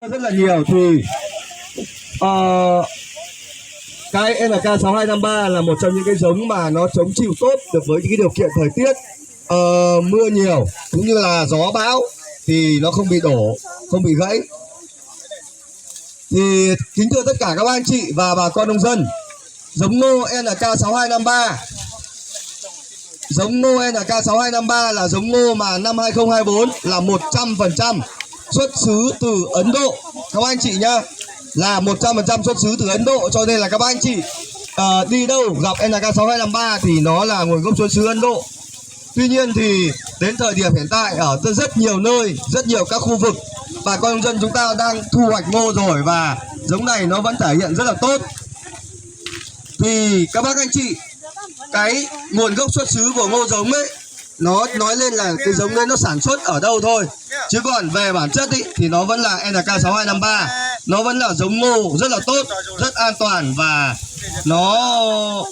rất là nhiều thì cái NK6253 là một trong những cái giống mà nó chống chịu tốt được với những cái điều kiện thời tiết mưa nhiều cũng như là gió bão, thì nó không bị đổ, không bị gãy. Thì kính thưa tất cả các anh chị và bà con nông dân, giống ngô NK6253 là giống ngô mà năm 2024 là 100% xuất xứ từ Ấn Độ các anh chị nhá, là 100% xuất xứ từ Ấn Độ, cho nên là các anh chị đi đâu gặp NK6253 thì nó là nguồn gốc xuất xứ Ấn Độ. Tuy nhiên thì đến thời điểm hiện tại ở rất nhiều nơi, rất nhiều các khu vực, bà con nông dân chúng ta đang thu hoạch ngô rồi và giống này nó vẫn thể hiện rất là tốt. Thì các bác anh chị, cái nguồn gốc xuất xứ của ngô giống ấy, nó nói lên là cái giống đấy nó sản xuất ở đâu thôi, chứ còn về bản chất ý, thì nó vẫn là NK6253. Nó vẫn là giống ngô rất là tốt, rất an toàn và nó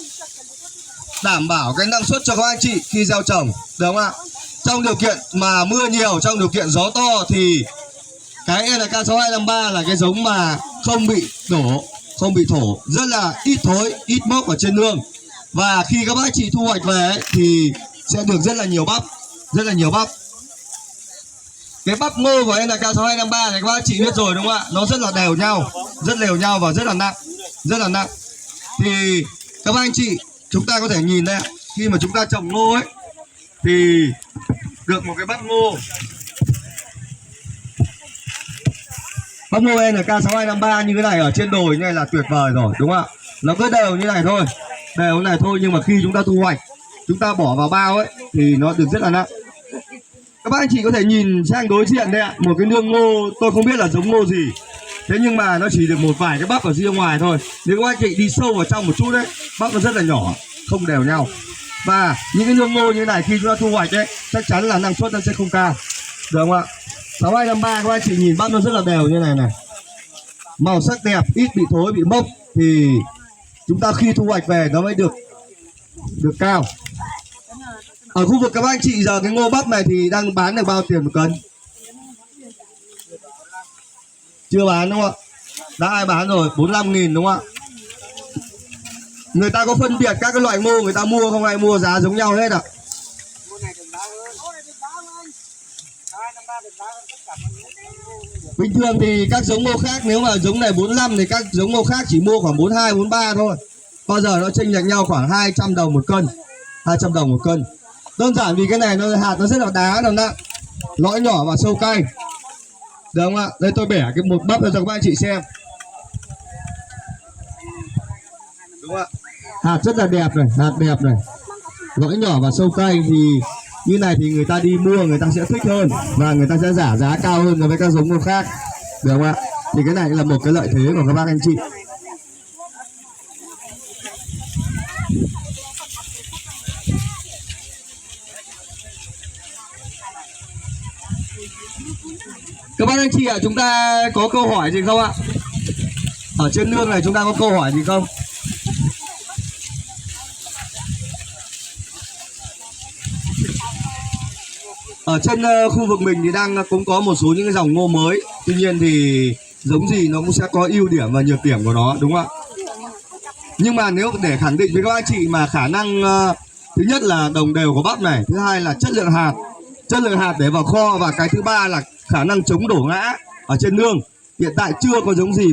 đảm bảo cái năng suất cho các anh chị khi gieo trồng, được không ạ? Trong điều kiện mà mưa nhiều, trong điều kiện gió to thì cái NK6253 là cái giống mà không bị đổ, không bị thổ, rất là ít thối, ít mốc ở trên nương. Và khi các bác chị thu hoạch về thì sẽ được rất là nhiều bắp, rất là nhiều bắp. Cái bắp ngô của NK6253 này các bác chị biết rồi đúng không ạ? Nó rất là đều nhau, rất đều nhau và rất là nặng, rất là nặng. Thì các bác anh chị, chúng ta có thể nhìn đây, khi mà chúng ta trồng ngô ấy thì được một cái bắp ngô NK6253 như thế này ở trên đồi như này là tuyệt vời rồi, đúng không ạ? Nó cứ đều như này thôi, đều như này thôi, nhưng mà khi chúng ta thu hoạch, chúng ta bỏ vào bao ấy thì nó được rất là nặng. Các bác anh chị có thể nhìn sang đối diện đây ạ, một cái nương ngô, tôi không biết là giống ngô gì, thế nhưng mà nó chỉ được một vài cái bắp ở phía ngoài thôi. Nếu các anh chị đi sâu vào trong một chút đấy, bắp nó rất là nhỏ, không đều nhau. Và những cái nương ngô như thế này khi chúng ta thu hoạch đấy, chắc chắn là năng suất nó sẽ không cao, được không ạ? 6253 các anh chị nhìn bắp nó rất là đều như này này, màu sắc đẹp, ít bị thối, bị mốc, thì chúng ta khi thu hoạch về nó mới được cao. Ở khu vực các anh chị giờ cái ngô bắp này thì đang bán được bao tiền một cân? Chưa bán đúng không ạ? Đã ai bán rồi, 45.000 đúng không ạ? Người ta có phân biệt các cái loại ngô người ta mua không, ai mua giá giống nhau hết ạ? Bình thường thì các giống ngô khác, nếu mà giống này 45 thì các giống ngô khác chỉ mua khoảng 42, 43 thôi. Bao giờ nó chênh lệch nhau khoảng 200 đồng một cân, 200 đồng một cân. Đơn giản vì cái này nó hạt nó rất là đá, nó nặng, lõi nhỏ và sâu cay, được không ạ? Đây tôi bẻ cái một bắp cho các anh chị xem, đúng không ạ? Hạt rất là đẹp này, hạt đẹp này, lõi nhỏ và sâu cay, thì như này thì người ta đi mua người ta sẽ thích hơn và người ta sẽ giả giá cao hơn so với các giống ngô khác, được không ạ? Thì cái này là một cái lợi thế của các bác anh chị. Các bác anh chị ạ, chúng ta có câu hỏi gì không ạ? Ở trên nương này chúng ta có câu hỏi gì không? Ở trên khu vực mình thì cũng có một số những cái dòng ngô mới. Tuy nhiên thì giống gì nó cũng sẽ có ưu điểm và nhược điểm của nó, đúng không ạ? Nhưng mà nếu để khẳng định với các anh chị mà khả năng thứ nhất là đồng đều của bắp này, thứ hai là chất lượng hạt để vào kho, và cái thứ ba là khả năng chống đổ ngã ở trên nương. Hiện tại chưa có giống gì